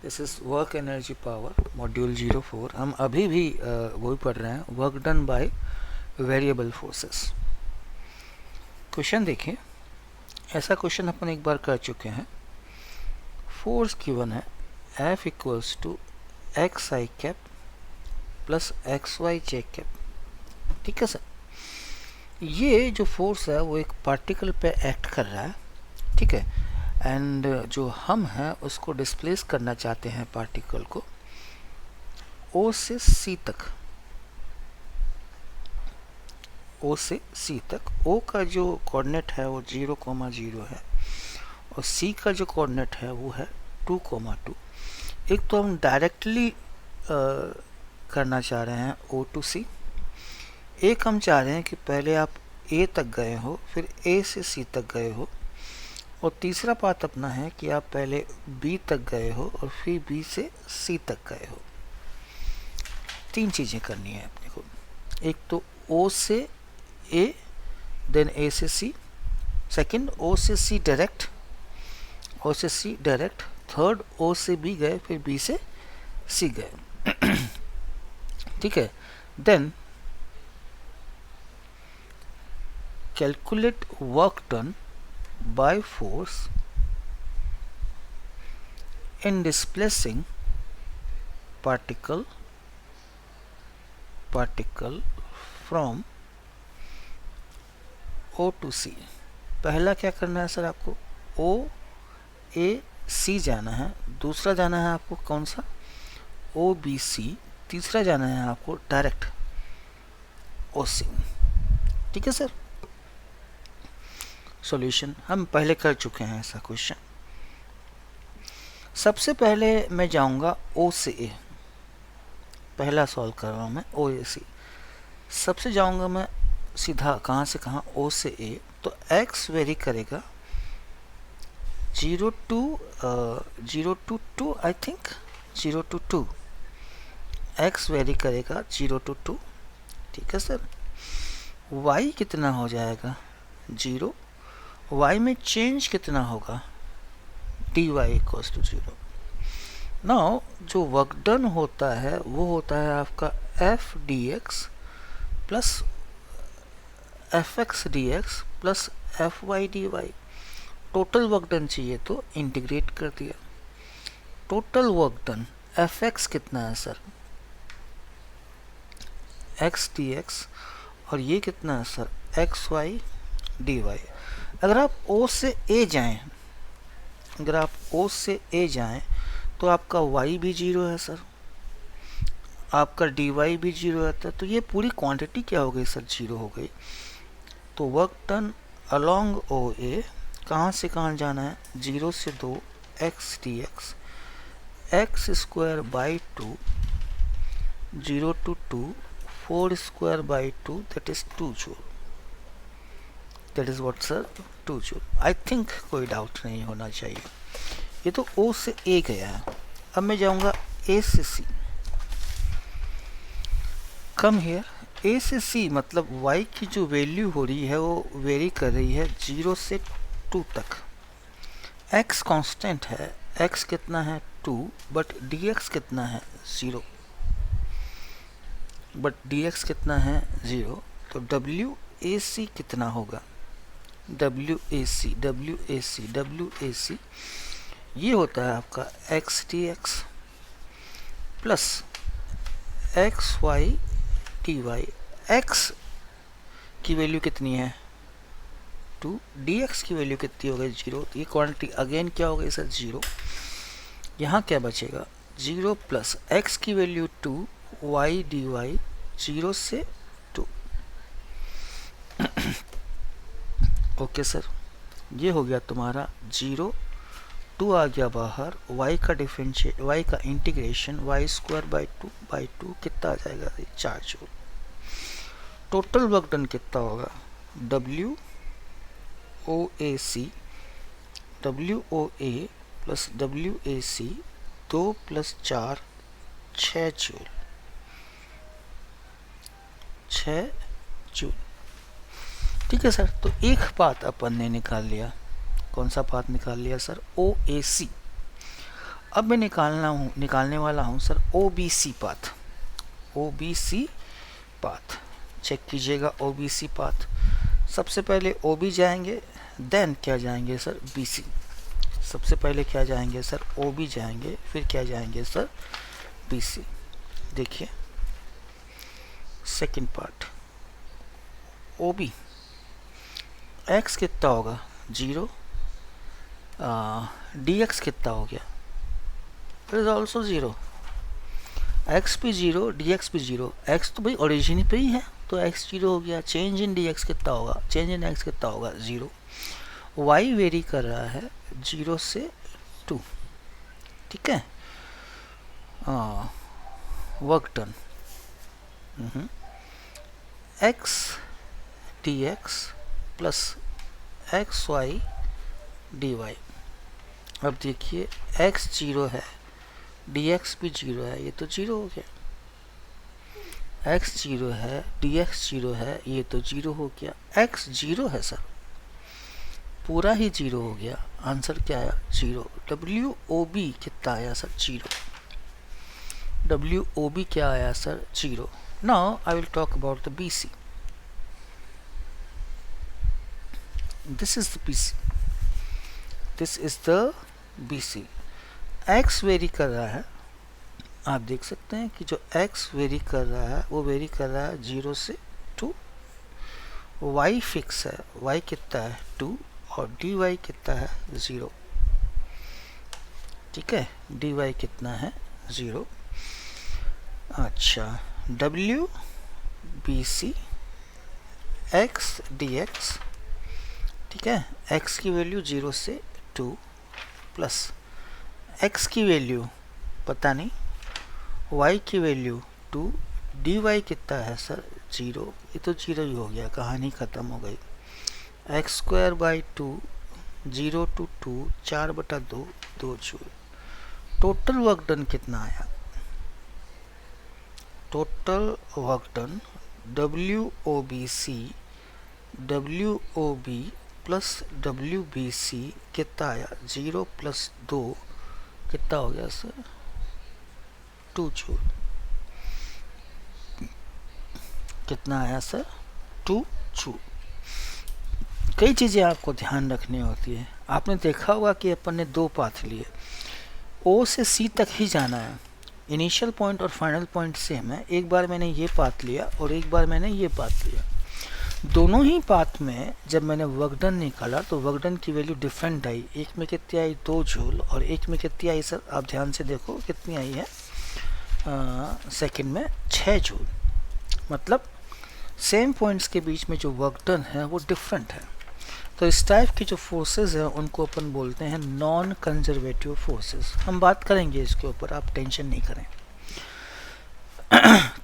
This is work energy power module 04। हम अभी भी वही पढ़ रहे हैं, work done by variable forces. Question देखिए, ऐसा क्वेश्चन अपन एक बार कर चुके हैं। फोर्स गिवन है F equals to x i cap plus x y j cap. ठीक है सर, ये जो फोर्स है वो एक पार्टिकल पे एक्ट कर रहा है, ठीक है। एंड जो हम हैं उसको डिस्प्लेस करना चाहते हैं पार्टिकल को O से C तक। O से C तक। O का जो कोऑर्डिनेट है वो 0,0 है और C का जो कोऑर्डिनेट है वो है 2,2। एक तो हम डायरेक्टली करना चाह रहे हैं O to C, एक हम चाह रहे हैं कि पहले आप A तक गए हो फिर A से C तक गए हो, और तीसरा पार्ट अपना है कि आप पहले B तक गए हो और फिर B से C तक गए हो। तीन चीज़ें करनी है अपने को, एक तो O से A देन A से C, सेकंड O से C डायरेक्ट, O से C डायरेक्ट, थर्ड O से B गए फिर B से C गए। ठीक है। Then calculate work done by force in displacing particle from O to C। पहला क्या करना है सर, आपको O A C जाना है, दूसरा जाना है आपको कौन सा O B C, तीसरा जाना है आपको डायरेक्ट O C। ठीक है सर। सॉल्यूशन हम पहले कर चुके हैं ऐसा क्वेश्चन। सबसे पहले मैं जाऊंगा O से A, पहला सॉल्व कर रहा हूं मैं O A C। सबसे जाऊंगा मैं सीधा कहां से कहां, O से A। तो x वेरी करेगा 0 to 2, I think 0 to 2। x very करेगा 0 to 2। ठीक है सर। y कितना हो जाएगा 0, y में चेंज कितना होगा dy इक्वल्स टू 0। नाउ जो वर्क डन होता है वो होता है आपका f dx plus fx dx plus fy dy। Total work done चाहिए तो इंटीग्रेट कर दिया। टोटल वर्क डन fx कितना है सर, x dx, और ये कितना है सर xy dy। अगर आप O से A जाएं, अगर आप O से A जाएं तो आपका y भी 0 है सर, आपका dy भी 0 रहता है, तो ये पूरी क्वांटिटी क्या हो गई सर 0 हो गई। तो वर्क डन अलोंग OA कहाँ से कहाँ जाना है, 0 से 2 x dx x square by 2 0 to 2 4 square by 2 that is 2 joule. That is what sir 2 joule. I think कोई डाउट नहीं होना चाहिए। ये तो O से A गया है। अब मैं जाऊंगा A से C। कम हियर, A से C मतलब y की जो वैल्यू हो रही है वो वेरी कर रही है 0 से 2 तक। x कांस्टेंट है, x कितना है 2, बट dx कितना है 0, बट dx कितना है 0। तो WAC कितना होगा, WAC ये होता है आपका x dx plus xy dy। x की वैल्यू कितनी है 2, dx की वैल्यू कितनी हो गई 0। तो ये क्वांटिटी अगेन क्या हो गई सर 0। यहाँ क्या बचेगा 0 प्लस x की वैल्यू 2 y dy 0 से 2। ओके सर, ये हो गया तुम्हारा 0, 2 आ गया बाहर, y का डिफरेंशिएट, y का इंटीग्रेशन y स्क्वायर बाई 2 कितना आ जाएगा 4 जूल। टोटल वर्क डन कितना होगा WOA plus WAC 2 plus 4 6 joule, 6 joule. ठीक है सर। तो एक पाथ अपन ने निकाल लिया, कौन सा पाथ निकाल लिया सर OAC। अब मैं निकालने वाला हूँ sir OBC path. OBC path check कीजिएगा। OBC पाथ सबसे पहले OB जाएंगे, देन क्या जाएंगे सर BC। सबसे पहले क्या जाएंगे सर OB जाएंगे, फिर क्या जाएंगे सर BC। देखिए सेकंड पार्ट OB x कितना होगा 0, dx कितना हो गया, इट इज ऑल्सो 0, x भी 0 dx भी 0। x तो भाई ओरिजिन पे ही है तो x 0 हो गया। चेंज इन dx कितना होगा, चेंज इन x कितना होगा 0। y वेरी कर रहा है 0 से 2, ठीक है। Work done x dx plus x y d y. अब देखिए x 0 है, dx भी 0 है, ये तो 0 हो गया। x 0 है, dx 0 है, ये तो 0 हो गया। x 0 है सर, पूरा ही 0 हो गया। आंसर क्या आया 0। WOB कितना आया सर 0। WOB क्या आया sir 0। Now I will talk about the BC। This is the BC, this is the BC। x very कर रहा है, आप देख सकते हैं कि जो x वेरी कर रहा है वो वेरी कर रहा है 0 से 2। y फिक्स है, y कितना है 2 और dy कितना है 0, ठीक है। dy कितना है 0। अच्छा WBC x dx, ठीक है। x की वैल्यू 0 से 2 प्लस x की वैल्यू पता नहीं, y की वैल्यू 2, dy कितना है सर 0, ये तो 0 ही हो गया, कहानी ख़त्म हो गई। x square by 2 0 to 2 4/2 2 joule. Total work done कितना आया, total work done WOB plus WBC कितना आया 0 प्लस 2 कितना हो गया सर 2 जूल। कितना आया सर 2 जूल। कई चीज़ें आपको ध्यान रखनी होती है। आपने देखा होगा कि अपन ने 2 पाथ लिए, O से C तक ही जाना है। इनिशियल पॉइंट और फाइनल पॉइंट सेम है। एक बार मैंने ये पाथ लिया और एक बार मैंने ये पाथ लिया। दोनों ही पाथ में जब मैंने वर्क डन निकाला तो वर्क डन की वैल्यू डिफरेंट आई। एक में कितनी आई 2 जूल और एक में कितनी आई सर, आप ध्यान से देखो कितनी आई है, सेकंड में 6 जूल। मतलब सेम पॉइंट्स के बीच में जो वर्क डन है वो डिफरेंट है। तो इस टाइप की जो फोर्सेस हैं उनको अपन बोलते हैं नॉन कंजर्वेटिव फोर्सेस। हम बात करेंगे इसके ऊपर, आप टेंशन नहीं करें।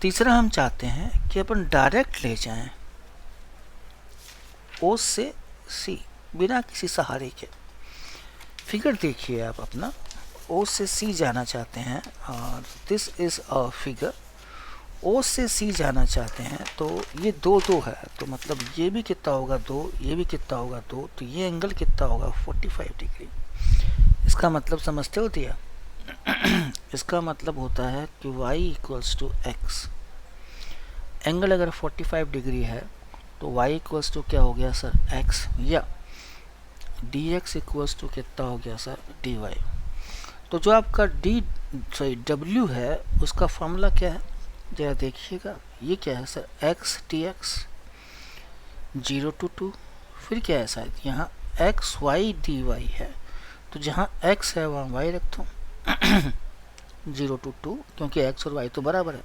तीसरा हम चाहते हैं कि अपन डायरेक्ट ले जाएं O से C बिना किसी सहारे के। फिगर देखिए आप अपना, O से C जाना चाहते हैं और this is a figure. O से C जाना चाहते हैं तो ये 2 2 है, तो मतलब ये भी कितना होगा 2, ये भी कितना होगा 2, तो ये एंगल कितना होगा 45 डिग्री। इसका मतलब समझते हो दिया। इसका मतलब होता है कि y equals to x। Angle अगर 45 डिग्री है तो y इक्वल्स टू क्या हो गया सर x, या dx इक्वल्स टू कितना हो गया सर dy। तो जो आपका W है उसका फॉर्मूला क्या है जरा देखिएगा। ये क्या है सर x dx 0 to 2, फिर क्या है शायद यहाँ x y dy है, तो जहाँ x है वहाँ y रखता हूँ 0 to 2, क्योंकि x और y तो बराबर है।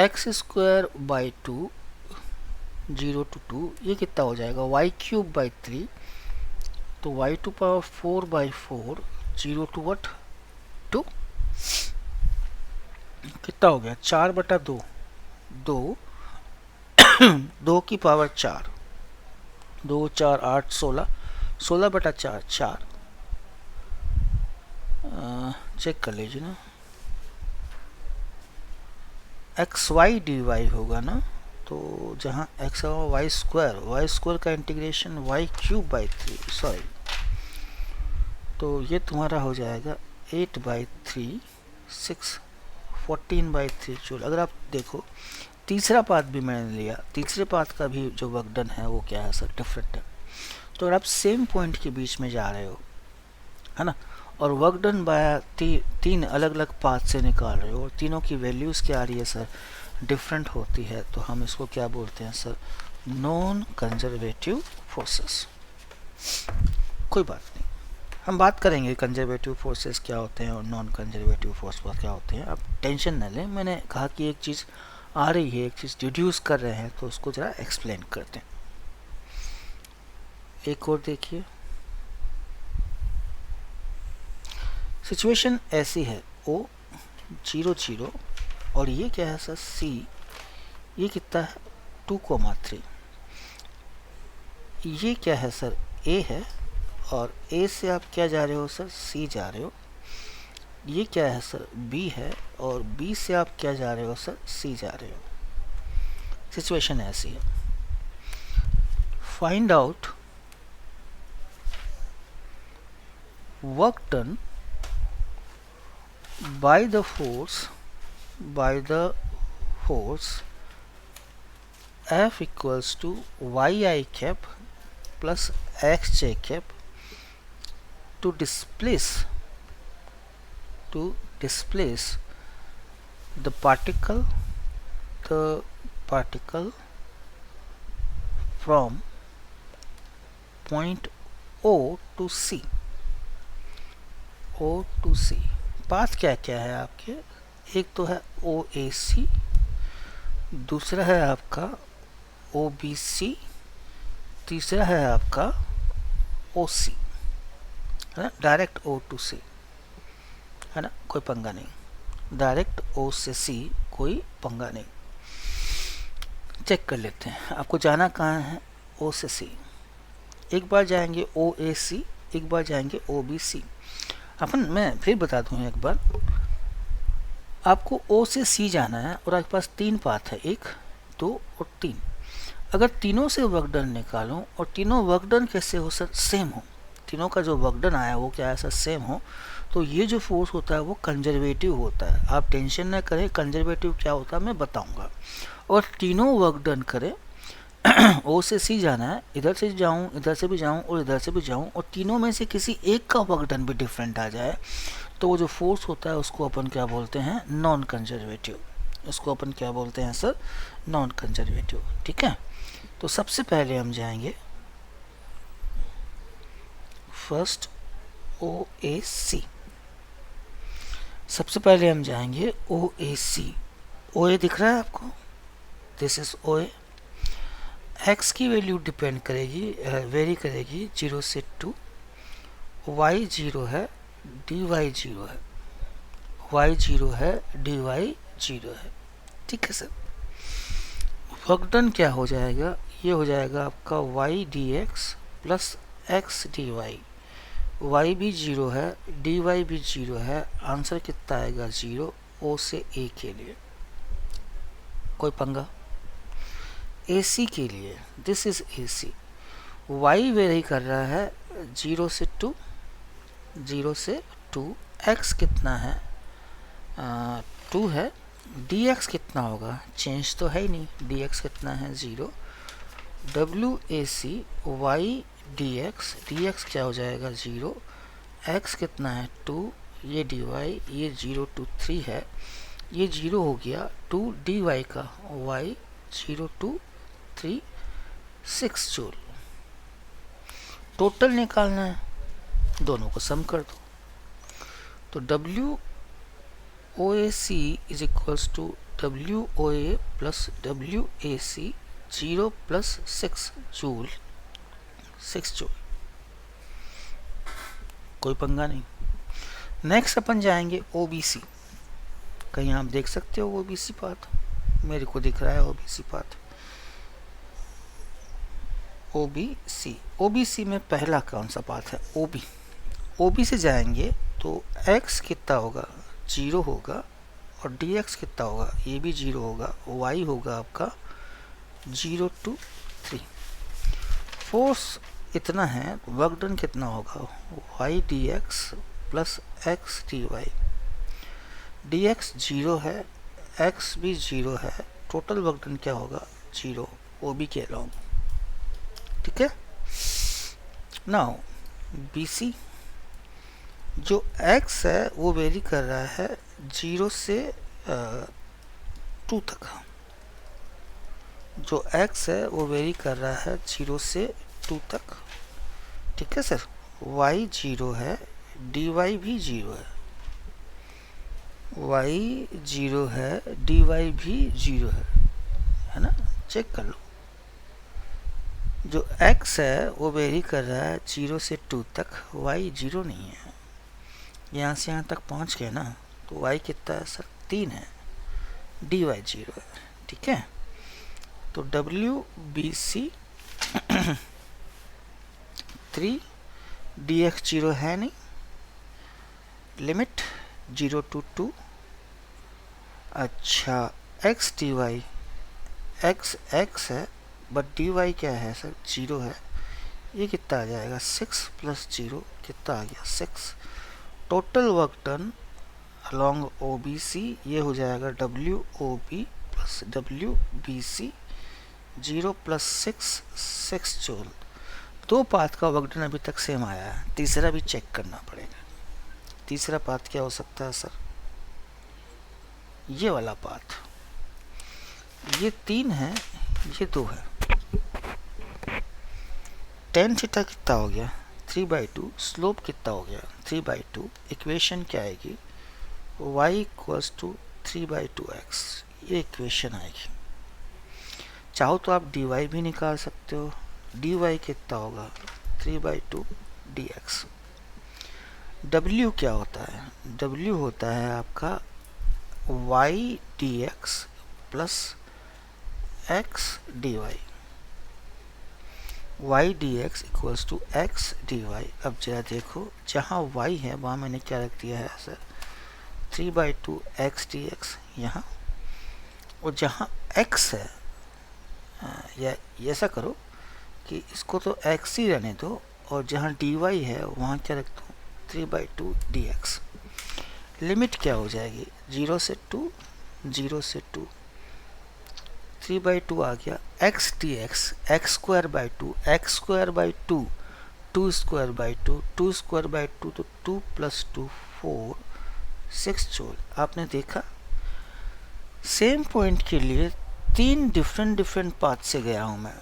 x स्क्वायर बाई 2 0 to 2, ये कितना हो जाएगा y क्यूब बाई 3, तो y to power 4 by 4 0 to what 2, कितना हो गया 4/2 2 2 की पावर 4, 2 4 8 16 16/4 4। चेक कर लीजिए ना, एक्स वाई डी वाई होगा ना, तो जहाँ एक्स वाई स्क्वायर का integration y cube by 3, sorry, तो ये तुम्हारा हो जाएगा 8/3 6 14/3 जूल। अगर आप देखो तीसरा पाथ भी मैंने लिया, तीसरे पाथ का भी जो वर्क डन है वो क्या है सर, डिफरेंट है। तो अगर आप सेम पॉइंट के बीच में जा रहे हो, है ना, और वर्क डन बाय तीन अलग अलग पाथ से निकाल रहे हो और तीनों की वैल्यूज़ क्या आ रही है सर, डिफरेंट होती है, तो हम इसको क्या बोलते हैं सर, नॉन कंजर्वेटिव फोर्सेस। कोई बात नहीं, हम बात करेंगे कंजर्वेटिव फोर्सेस क्या होते हैं और नॉन कंजर्वेटिव फोर्स क्या होते हैं। आप टेंशन न लें, मैंने कहा कि एक चीज़ आ रही है, एक चीज़ डिड्यूस कर रहे हैं, तो उसको ज़रा एक्सप्लेन करते हैं। एक और देखिए, सिचुएशन ऐसी है, O 0 0 और ये क्या है सर, C, ये कितना है 2,3। ये क्या है सर, A है और A से आप क्या जा रहे हो सर, C जा रहे हो। ये क्या है सर, B है और B से आप क्या जा रहे हो सर, C जा रहे हो। सिचुएशन ऐसी है, find out work done by the force F equals to yi cap plus xj cap to displace the particle from point O to C। Path क्या क्या है आपके, एक तो है OAC, दूसरा है आपका OBC, तीसरा है आपका OC, है ना, डायरेक्ट O to C, है ना, कोई पंगा नहीं, डायरेक्ट O से C कोई पंगा नहीं। चेक कर लेते हैं, आपको जाना कहाँ है, O से C। एक बार जाएंगे OAC, एक बार जाएंगे OBC। मैं फिर बता दूं एक बार, आपको O से C जाना है और आपके पास तीन पाथ है, 1 2 और 3। अगर तीनों से वर्क डन निकालो और तीनों वर्क डन कैसे हो सर, सेम हो, तीनों का जो वर्क डन आया वो क्या है सर, सेम हो, तो ये जो फोर्स होता है वो कंजर्वेटिव होता है। आप टेंशन ना करें, कंजर्वेटिव क्या होता है मैं बताऊंगा। और तीनों वर्क डन करें, O से C जाना है, इधर से जाऊं, इधर से भी जाऊं और इधर से भी जाऊं, और तीनों में से किसी एक का वर्क डन भी डिफरेंट आ जाए, तो वो जो फोर्स होता है उसको अपन क्या बोलते हैं, नॉन कंजर्वेटिव। उसको अपन क्या बोलते हैं सर, नॉन कंजर्वेटिव। ठीक है, तो सबसे पहले हम जाएंगे फर्स्ट OAC। सबसे पहले हम जाएंगे OAC। OA दिख रहा है आपको, दिस इज OA। x की वैल्यू डिपेंड करेगी, वेरी करेगी 0 से 2, y 0 है, dy 0 है, y 0 है, dy 0 है। ठीक है सर, वर्क डन क्या हो जाएगा, ये हो जाएगा आपका y dx plus x dy। y भी 0 है, dy भी 0 है, आंसर कितना आएगा 0, O से A के लिए। कोई पंगा। AC के लिए, this is AC, y very कर रहा है 0 से 2, 0 से 2, x कितना है 2 है, dx कितना होगा, चेंज तो है ही नहीं, dx कितना है 0, WAC y dx, dx क्या हो जाएगा 0, x कितना है 2, ये dy, ये 0 to 3 है, ये 0 हो गया, 2 dy का y 0 to 3 6 जूल। टोटल निकालना है, दोनों को सम कर दो, तो WOAC is equals to WOA plus WAC 0 plus 6 joule, 6 joule. कोई पंगा नहीं। नेक्स्ट अपन जाएंगे OBC। कहीं आप देख सकते हो OBC पाथ, मेरे को दिख रहा है OBC पाथ। OBC में पहला कौन सा पाथ है, OB से जाएंगे तो x कितना होगा 0 होगा और dx कितना होगा, ये भी 0 होगा, y होगा आपका 0 to 3। फोर्स इतना है, वर्क डन कितना होगा y dx plus x d y. D x zero है, एक्स भी जीरो है, टोटल वर्क डन क्या होगा, जीरो, वो भी के लॉन्ग। ठीक है। नाउ बी सी, जो x है वो वेरी कर रहा है 0 से 2 तक। जो x है वो वेरी कर रहा है 0 से 2 तक। ठीक है सर। y 0 है, dy भी 0 है, y 0 है, dy भी 0 है ना, चेक कर लो। जो x है वो वेरी कर रहा है 0 से 2 तक, y 0 नहीं है। यहाँ से यहाँ तक पहुँच गए ना, तो y कितना है सर, 3 है, dy 0 है। ठीक है। तो W B C 3, d x 0 है नहीं, लिमिट 0 to 2। अच्छा, x d y, x x है बट डी वाई क्या है सर, 0 है। ये कितना आ जाएगा, 6 प्लस 0 कितना आ गया, 6। Total work done along O B C ये हो जाएगा W O B plus W B C, 0 plus 6, 6 जोल। दो पाथ का वर्क डन अभी तक सेम आया है, तीसरा भी चेक करना पड़ेगा। तीसरा पाथ क्या हो सकता है सर, ये वाला पाथ। ये 3 है, ये 2 है। टेन थीटा कितना हो गया, 3/2। स्लोप कितना हो गया, 3/2। इक्वेशन क्या आएगी, y इक्वल्स टू 3/2x, ये इक्वेशन आएगी। चाहो तो आप dy भी निकाल सकते हो। dy कितना होगा, 3/2 dx। w क्या होता है, w होता है आपका y dx plus x dy, y dx equals to x dy। अब जरा देखो, जहाँ y है वहाँ मैंने क्या रख दिया है सर, 3/2 x dx यहाँ, और जहाँ x है या ऐसा करो कि इसको तो x ही रहने दो, और जहाँ dy है वहाँ क्या रख दो, 3/2 dx। लिमिट क्या हो जाएगी, 0 से 2, 0 से 2, 3/2 आ गया, x dx, x square by 2, x square by 2, 2 square by 2, 2 square by 2, तो 2 प्लस 2 4, 6 जोल। आपने देखा सेम पॉइंट के लिए 3 डिफरेंट पाथ से गया हूँ मैं।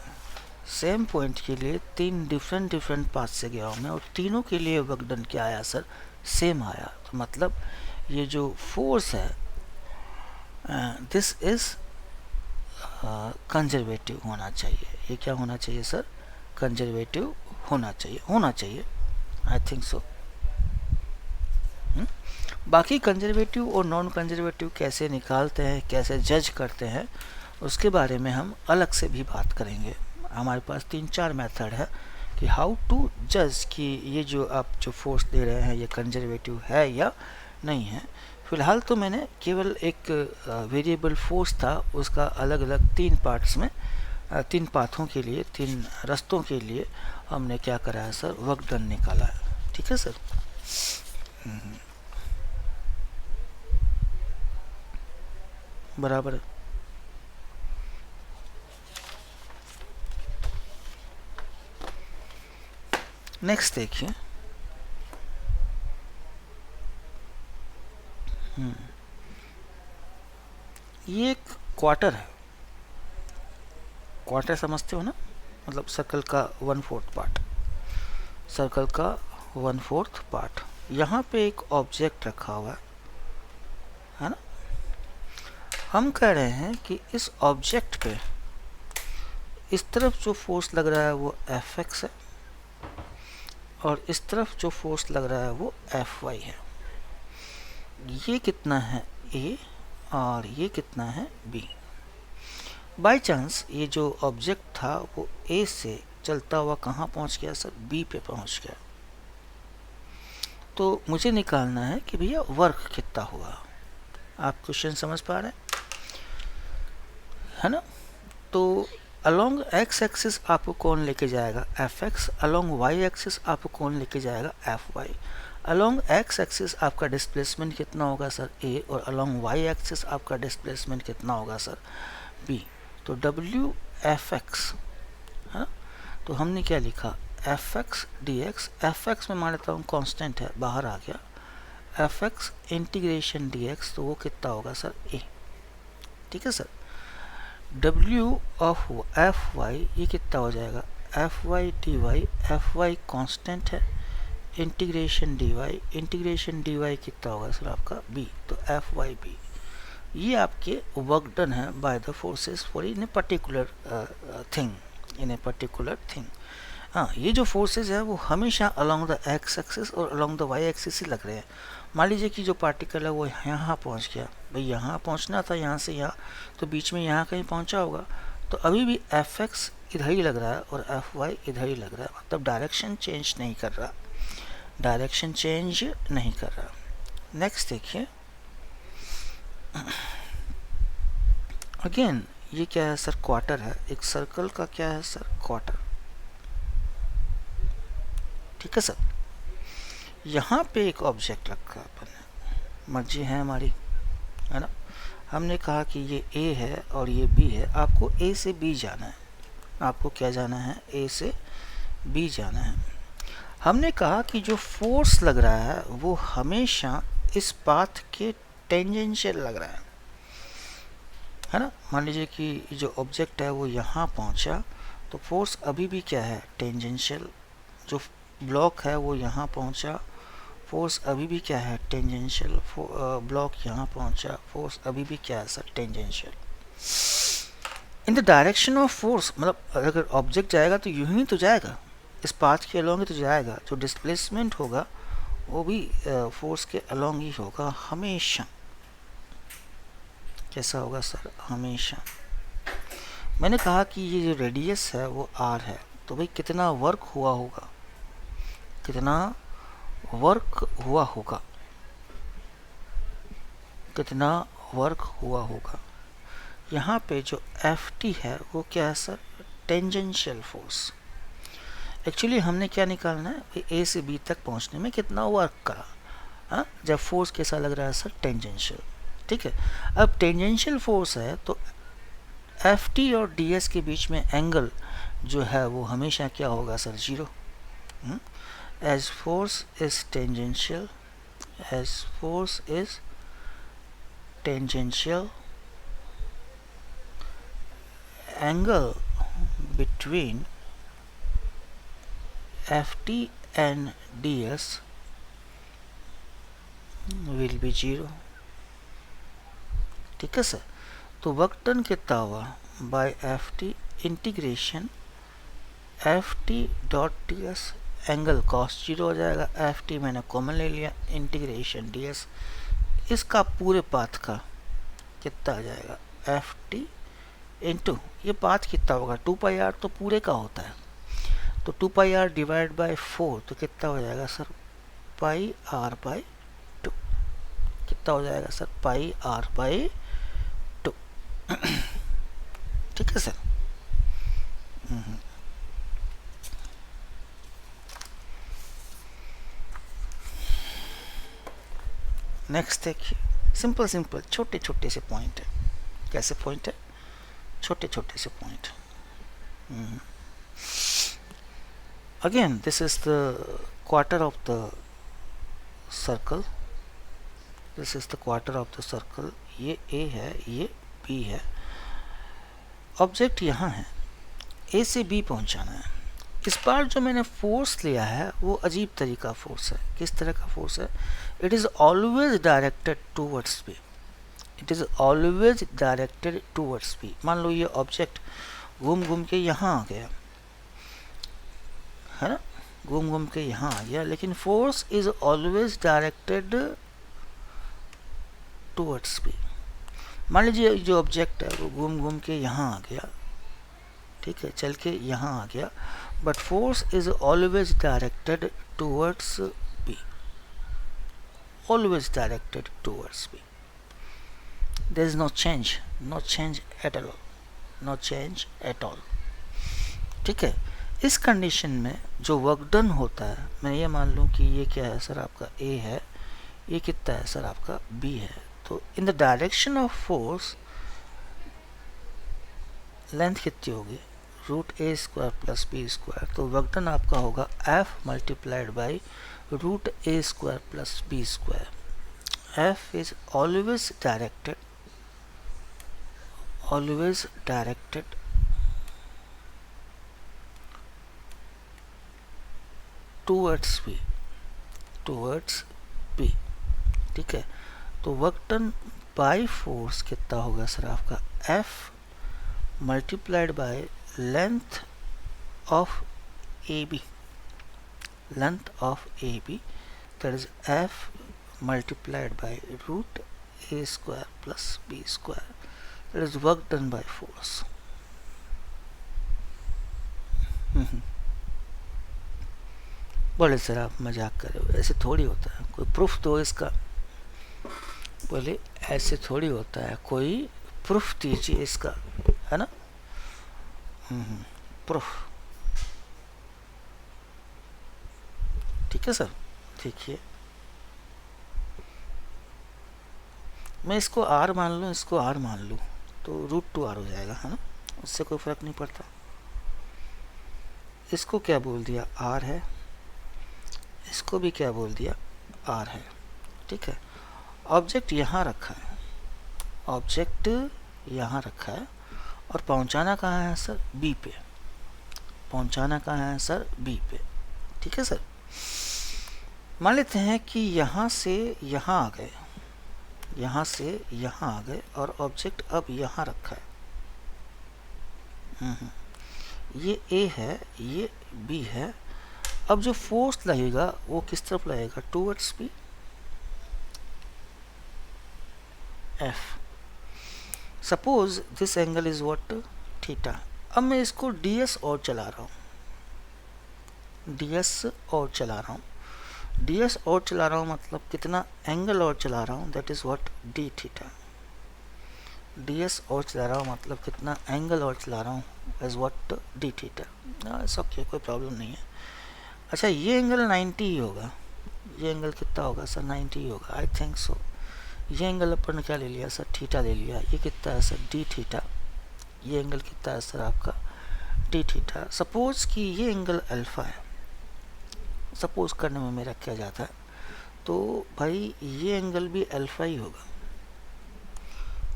सेम पॉइंट के लिए 3 डिफरेंट पाथ से गया हूँ मैं, और तीनों के लिए वर्क डन क्या आया सर, सेम आया। तो मतलब ये जो फोर्स है दिस इज कंजर्वेटिव होना चाहिए। ये क्या होना चाहिए सर, कंजर्वेटिव होना चाहिए, आई थिंक सो। बाकी कंजर्वेटिव और नॉन कंजर्वेटिव कैसे निकालते हैं, कैसे जज करते हैं, उसके बारे में हम अलग से भी बात करेंगे। हमारे पास 3-4 मेथड है कि हाउ टू जज कि ये जो आप जो फोर्स दे रहे हैं ये कंजर्वेटिव है या नहीं है। फिलहाल तो मैंने केवल एक वेरिएबल फोर्स था, उसका अलग अलग 3 पार्ट्स में 3 पाथों के लिए, 3 रास्तों के लिए हमने क्या करा है सर, वर्क डन निकाला है। ठीक है सर। बराबर है। नेक्स्ट देखिए, ये एक क्वार्टर है। क्वार्टर समझते हो ना, मतलब सर्कल का 1/4 पार्ट, सर्कल का 1/4 पार्ट। यहाँ पे एक ऑब्जेक्ट रखा हुआ है ना। हम कह रहे हैं कि इस ऑब्जेक्ट पे इस तरफ जो फोर्स लग रहा है वो Fx है, और इस तरफ जो फोर्स लग रहा है वो Fy है। ये कितना है A और ये कितना है B। बाय चांस ये जो ऑब्जेक्ट था वो A से चलता हुआ कहाँ पहुँच गया सर, B पे पहुँच गया। तो मुझे निकालना है कि भैया वर्क कितना हुआ। आप क्वेश्चन समझ पा रहे हैं, है ना। तो अलोंग x एक्सिस आपको कौन लेके जाएगा, Fx। अलोंग y एक्सिस आपको कौन लेके जाएगा, Fy। अलोंग एक्स एक्सिस आपका डिस्प्लेसमेंट कितना होगा सर ए, और अलोंग वाई एक्सिस आपका डिस्प्लेसमेंट कितना होगा सर बी। तो डब्ल्यू एफ एक्स है, तो हमने क्या लिखा F x d x, F x में मान लेता हूँ कॉन्स्टेंट है बाहर आ गया, F x integration d x, तो वो कितना होगा सर ए। ठीक है sir, W of F y ये कितना हो जाएगा F Y d y, F y constant है, इंटीग्रेशन डी वाई कितना होगा सर आपका बी, तो एफ वाई बी। ये आपके वर्क डन है by the forces for in a particular thing, in a particular thing. हाँ, ये जो फोर्सेस है वो हमेशा अलोंग द एक्स एक्सिस और अलोंग द वाई एक्सिस ही लग रहे हैं। मान लीजिए कि जो पार्टिकल है वो यहाँ पहुँच गया, भाई यहाँ पहुँचना था यहाँ से यहाँ, तो बीच में यहाँ कहीं पहुँचा होगा, तो अभी भी एफ एक्स इधर ही लग रहा है और एफ वाई इधर ही लग रहा है, मतलब डायरेक्शन चेंज नहीं कर रहा, डायरेक्शन चेंज नहीं कर रहा। नेक्स्ट देखिए, अगेन ये क्या है सर क्वार्टर है, एक सर्कल का क्या है सर क्वार्टर। ठीक है सर, यहाँ पे एक ऑब्जेक्ट रखा अपन ने, मर्जी है हमारी, है ना। हमने कहा कि ये ए है और ये बी है, आपको ए से बी जाना है, आपको क्या जाना है ए से बी जाना है। हमने कहा कि जो फोर्स लग रहा है वो हमेशा इस पाथ के टेंजेंशियल लग रहा है ना। मान लीजिए कि जो ऑब्जेक्ट है वो यहाँ पहुँचा, तो फोर्स अभी भी क्या है टेंजेंशियल, जो ब्लॉक है वो यहाँ पहुँचा, फोर्स अभी भी क्या है टेंजेंशियल, ब्लॉक यहाँ पहुँचा, फोर्स अभी भी क्या है sir tangential. In the direction of force, मतलब अगर ऑब्जेक्ट जाएगा तो यूं ही तो जाएगा, इस पाथ के अलोंग ही तो जाएगा, जो डिस्प्लेसमेंट होगा वो भी फोर्स के अलोंग ही होगा हमेशा। कैसा होगा सर हमेशा। मैंने कहा कि ये जो रेडियस है वो आर है, तो भाई कितना वर्क हुआ होगा, कितना वर्क हुआ होगा, कितना वर्क हुआ होगा। यहाँ पे जो एफ टी है वो क्या है सर टेंजेंशियल फोर्स। एक्चुअली हमने क्या निकालना है ए से बी तक पहुँचने में कितना वर्क करा, हाँ, जब फोर्स कैसा लग रहा है सर टेंजेंशियल। ठीक है, अब टेंजेंशियल फोर्स है तो एफ टी और डी एस के बीच में एंगल जो है वो हमेशा क्या होगा sir zero. As force is tangential, as force is tangential, angle between ft and ds will be 0। ठीक है सर, तो वर्क डन कितना हुआ by F t integration F t dot d s, angle cos 0 हो जाएगा, F T मैंने common ले लिया, इंटीग्रेशन डी एस, इसका पूरे पाथ का कितना आ जाएगा एफ टी इंटू ये पाथ कितना होगा 2 पाई आर, तो पूरे का होता है, तो 2 पाई आर डिवाइड बाय 4, तो कितना हो जाएगा सर पाई आर बाय 2, कितना हो जाएगा सर पाई आर बाय 2। ठीक है सर। नेक्स्ट देखिए, सिंपल सिंपल छोटे छोटे से पॉइंट है। कैसे पॉइंट है, छोटे छोटे से point. Again this is the quarter of the circle, this is the quarter of the circle, ये ए है ये बी है, ऑब्जेक्ट यहाँ है, ए से बी पहुँचाना है। इस बार जो मैंने फोर्स लिया है वो अजीब तरीका फोर्स है। किस तरह का फोर्स है, it is always directed towards B, it is always directed towards B. मान लो ये ऑब्जेक्ट घूम घूम के यहाँ आ गया है ना, घूम घूम के यहाँ आ गया, लेकिन force is always directed towards B. मान लीजिए जो ऑब्जेक्ट है वो घूम घूम के यहाँ आ गया, ठीक है, चल के यहाँ आ गया, but force is always directed towards B, always directed towards B. there is no change, no change at all, no change at all। ठीक है, इस कंडीशन में जो वर्क डन होता है, मैं ये मान लूँ कि ये क्या है सर, आपका A है, ये कितना है सर, आपका B है। तो in the direction of force length कितनी होगी, root a square plus b square. तो वर्क डन आपका होगा F multiplied by root a square plus b square. F is always directed towards B, ठीक है। तो वर्क डन बाई फोर्स कितना होगा सर, आपका F multiplied by length of AB, that is F multiplied by root A square plus B square, that is work done by force। बोले sir आप मजाक कर रहे हो, ऐसे थोड़ी होता है, कोई प्रूफ दो इसका। बोले ऐसे थोड़ी होता है, कोई प्रूफ दीजिए इसका, है ना। प्रूफ, ठीक है सर। देखिए मैं इसको R मान लूँ, इसको R मान लूँ, तो रूट 2R हो जाएगा, है ना, उससे कोई फर्क नहीं पड़ता। इसको क्या बोल दिया, R है, इसको भी क्या बोल दिया, R है, ठीक है। ऑब्जेक्ट यहाँ रखा है, और पहुँचाना कहाँ है सर, B पे, ठीक है सर। मान लेते हैं कि यहाँ से यहाँ आ गए, और ऑब्जेक्ट अब यहाँ रखा है। ये A है, ये B है। अब जो फोर्स लगेगा वो किस तरफ लगेगा, towards B, F। Suppose this angle is what, theta. अब मैं इसको ds और चला रहा हूँ, ds और चला रहा हूँ, मतलब कितना एंगल और चला रहा हूँ, that is what, d theta. ds और चला रहा हूँ मतलब कितना एंगल और चला रहा हूँ, is what, d theta. It's okay, कोई प्रॉब्लम नहीं है। अच्छा ये एंगल 90 ही होगा, ये एंगल कितना होगा सर, 90 ही होगा, आई थिंक सो। ये एंगल अपन ने क्या ले लिया सर, थीटा ले लिया। ये कितना है सर, d थीटा। ये एंगल कितना है सर, आपका d थीटा। सपोज कि ये एंगल अल्फा है, सपोज करने में मेरा क्या जाता है, तो भाई ये एंगल भी अल्फा ही होगा,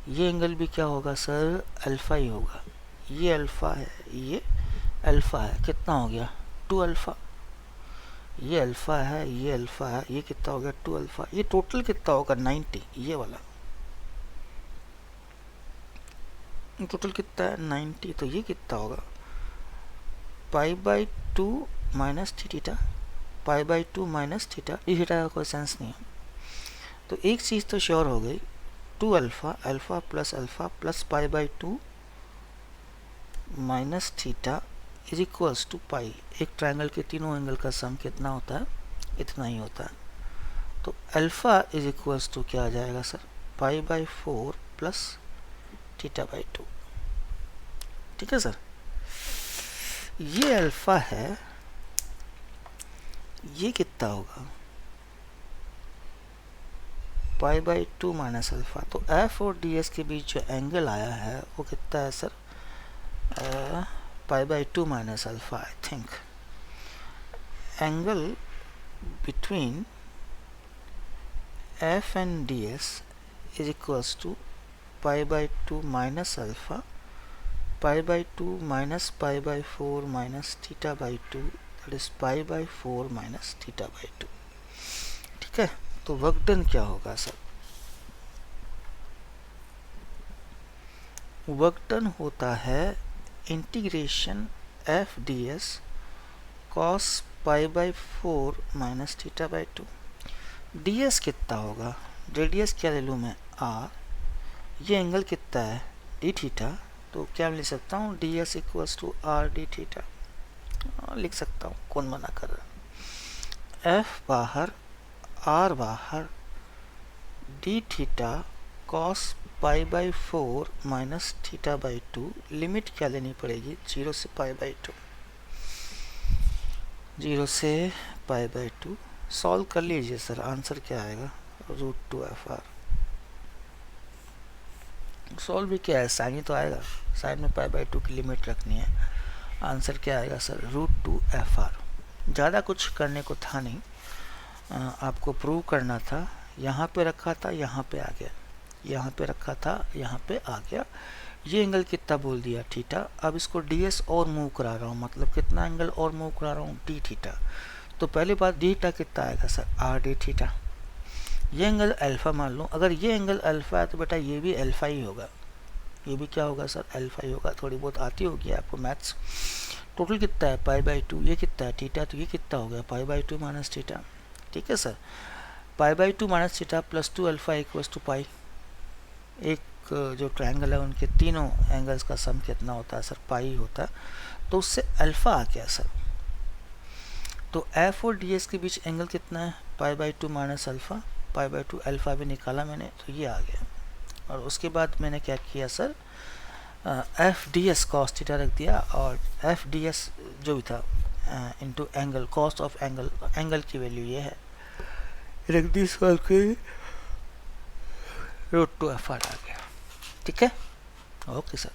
ये एंगल भी क्या होगा सर, अल्फा ही होगा। ये अल्फा है, ये अल्फा है, कितना हो गया, 2 अल्फा। ये अल्फा है, ये अल्फा है, ये कितना हो गया, 2 अल्फा। ये टोटल कितना होगा, 90। ये वाला टोटल कितना है, 90। तो ये कितना होगा, π/2 minus theta, π/2 minus theta. D theta का कोई सेंस नहीं है। तो एक चीज़ तो श्योर हो गई, 2 alpha, alpha plus π/2 minus theta is equals to pi. एक ट्रायंगल के तीनों एंगल का सम कितना होता है, इतना ही होता है। तो अल्फा इज इक्वल्स टू क्या आ जाएगा सर, π/4 प्लस θ/2, ठीक है सर। ये अल्फा है, ये कितना होगा, π/2 माइनस अल्फा। तो F और ds के बीच जो एंगल आया है वो कितना है sir, π/2 minus alpha. I think angle between F and ds is equals to π/2 minus alpha, π/2 minus π/4 minus θ/2, that is π/4 minus θ/2, ठीक है। तो वर्क डन क्या होगा सर, वर्क डन होता है integration F ds cos π/4 minus θ/2। ds कितना होगा, radius क्या ले लूँ मैं, r। ये एंगल कितना है, d थीटा। तो क्या लिख सकता हूँ, ds equals to r d theta लिख सकता हूँ, कौन मना कर रहा है। f बाहर, r बाहर, d theta cos π/4 minus θ/2। Limit क्या लेनी पड़ेगी, 0 से π/2। 0 से π/2 सॉल्व कर लीजिए सर, आंसर क्या आएगा, √2FR। सॉल्व भी क्या है, साइन ही तो आएगा, साइन में π/2 की लिमिट रखनी है। आंसर क्या आएगा सर, √2FR। ज़्यादा कुछ करने को था नहीं, आपको प्रूव करना था। यहाँ पे रखा था, यहाँ पे आ गया, यहाँ पे रखा था, यहाँ पे आ गया। ये एंगल कितना बोल दिया, थीटा। अब इसको ds और मूव करा रहा हूँ, मतलब कितना एंगल और मूव करा रहा हूँ, d थीटा। तो पहली बात डी थीटा कितना आएगा सर, RD थीटा। ये एंगल अल्फा मान लो, अगर ये एंगल अल्फा है तो बेटा ये भी अल्फा ही होगा, ये भी क्या होगा सर, अल्फा ही होगा। थोड़ी बहुत आती होगी आपको मैथ्स। टोटल कितना है π/2, ये कितना है थीटा, तो ये कितना हो गया π/2 माइनस थीटा। ठीक है sir, π/2 minus theta plus 2α equals to pi. एक जो ट्रायंगल है उनके तीनों एंगल्स का सम कितना होता है सर, पाई होता है। तो उससे अल्फा आ गया सर। तो एफ और ds के बीच एंगल कितना है, π/2 माइनस अल्फा, π/2 अल्फा भी निकाला मैंने, तो ये आ गया। और उसके बाद मैंने क्या किया sir, F D S cos theta रख दिया, और एफ डी एस जो भी था into angle, cost of angle, angle की वैल्यू ये है, रख दी सॉल्व के, √2FR आ गया। ठीक है, ओके सर।